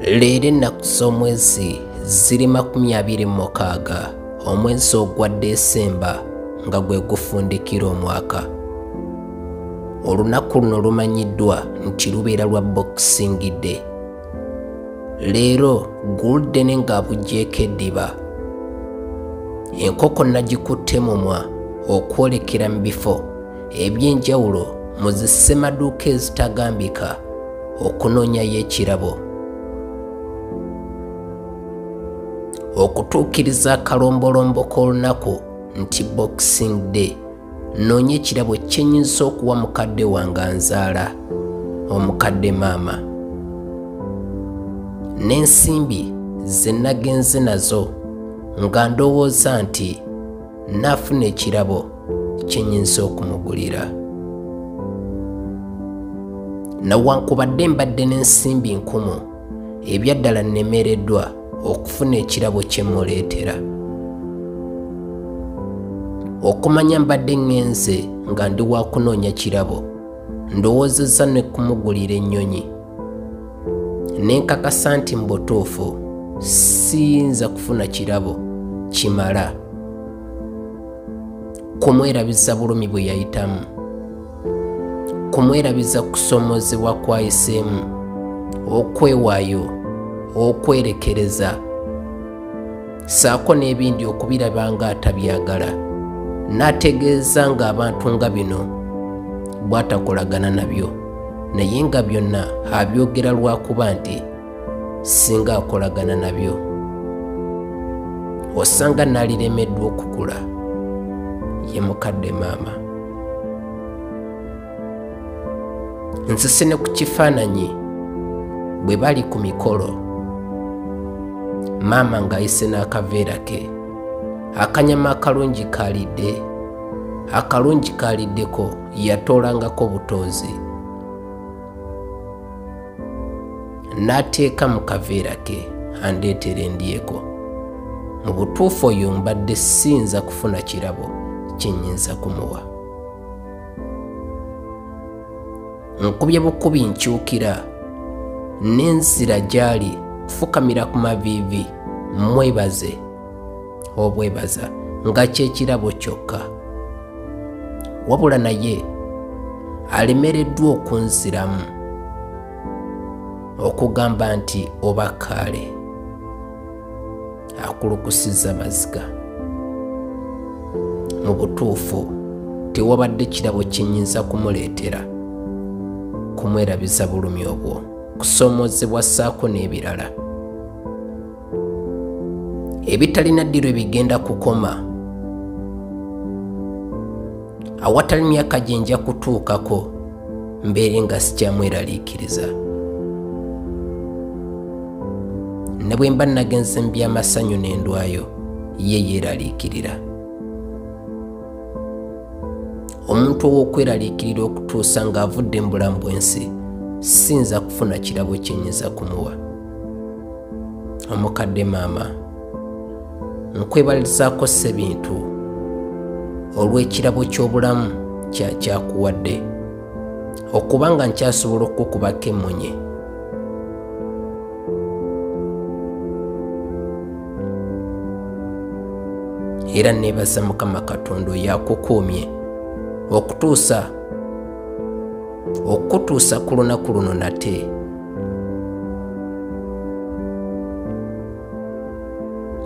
Leero ennaku z'omwezi ziri 26 omwezi ogwa Desemba nga gwe gufundikira omwaka. Olunaku luno lumanyiddwa nti lubeera lwa Boxing Day. Leero guludde ne ng'abugyeko eddiba. Enkoko nagikutte mumwa okwolekera mu bifo eby'enjawulo mu zissemaduuka ezitagambika okunoonyayo ekirabo. Okutuukiriza akalombolombo k'olunaku nti Boxing Day, noonya ekirabo kye nnyinza okuwa mukadde wange anzaala, omukadde maama. N'ensimbi ze nagenze nazo nga ndowooza nti naafuna ekirabo kye nnyinza okumugulira. Newankubadde mbadde n'ensimbi nkumu, ebyaddala nnemereddwa okufuna ekirabo kye muleetera. Okumanya mbadde ngenze nga ndi wa kunoonya kirabo, ndowoozezza ne kumugulira ennyonyi. Nenkakasa nti mu butuufu siyinza kufuna kirabo kimala kumwerabiza bulumi bwe yayitamu, kumwerabiza kusoomozebwa kwayiseemu, okwewaayo, okwerekereza, saako n'ebindi okubiraba nga atabyagala. N'ategeeza nga abantu nga bino bw'atakolagana nabyo, naye nga byonna abyogera lwakuba nti singa akolagana nabyo osanga naliremeddwa okukula. Ye mukadde maama. Nsise ne ku kifaananyi bwe bali ku mikolo, maama ng'ayise n'akaveera ke, akanyama akalungi kaalidde, akalungi kaaliddeko yatoolangako butoozi, n'ateeka mu kaveera ke andeetera endyeko. Mu butuufu oyo mbadde siyinza kufuna kirabo kye nnyinza kumuwa. Nkubye bukubi nkyukira n'enzira gy'ali kufukamira ku maviivi, mwebaze obwebaza nga kyekirabo kyokka. Wabula naye alemereddwa okunziramu okugamba nti oba kaale akulukusizza maziga. Mu butuufu tewabadde kirabo kye nnyinza kumuleetera, kumwerabiza bulumi obwo, kusoomozebwa ssaako n'ebirala ebitalina ddirwe bigenda kukoma. Awatali myaka gye nja kutuukako mbeere nga sikyamweraliikiriza. Ne bwe mba nagenze mu by'amasanyu n'endwayo, ye yeeraliikirira. Omuntu ow'okweraliikirira okutuusa ng'avudde mu bulamu bw'ensi, siyinza kufuna kirabo kye nnyinza kumuwa. Omukadde maama, nkwebalizaako ssebintu olw'ekirabo ky'obulamu kyakuwadde, okuba nga nkyasobola okukubako emmunye. Era neebaza Mukama Katonda oyo akukuumye okutuusa ku lunaku luno nate.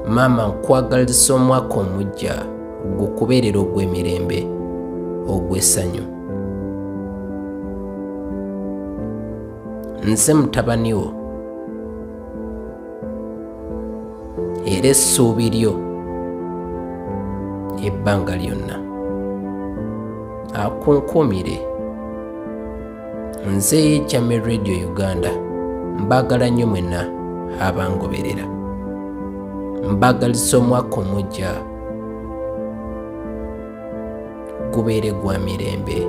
Maama, nkwagaliza omwaka omujja gukubeerera ogw'emirembe, ogw'essanyu. Nze mutabani wo era essuubi lyo ebbanga lyonna. Akunkumire. Nze Jammeh Radio Uganda mbaagala nnyo mwenna abangoberera. Mbaagaliza omwaka omujja gubeere gwa mirembe.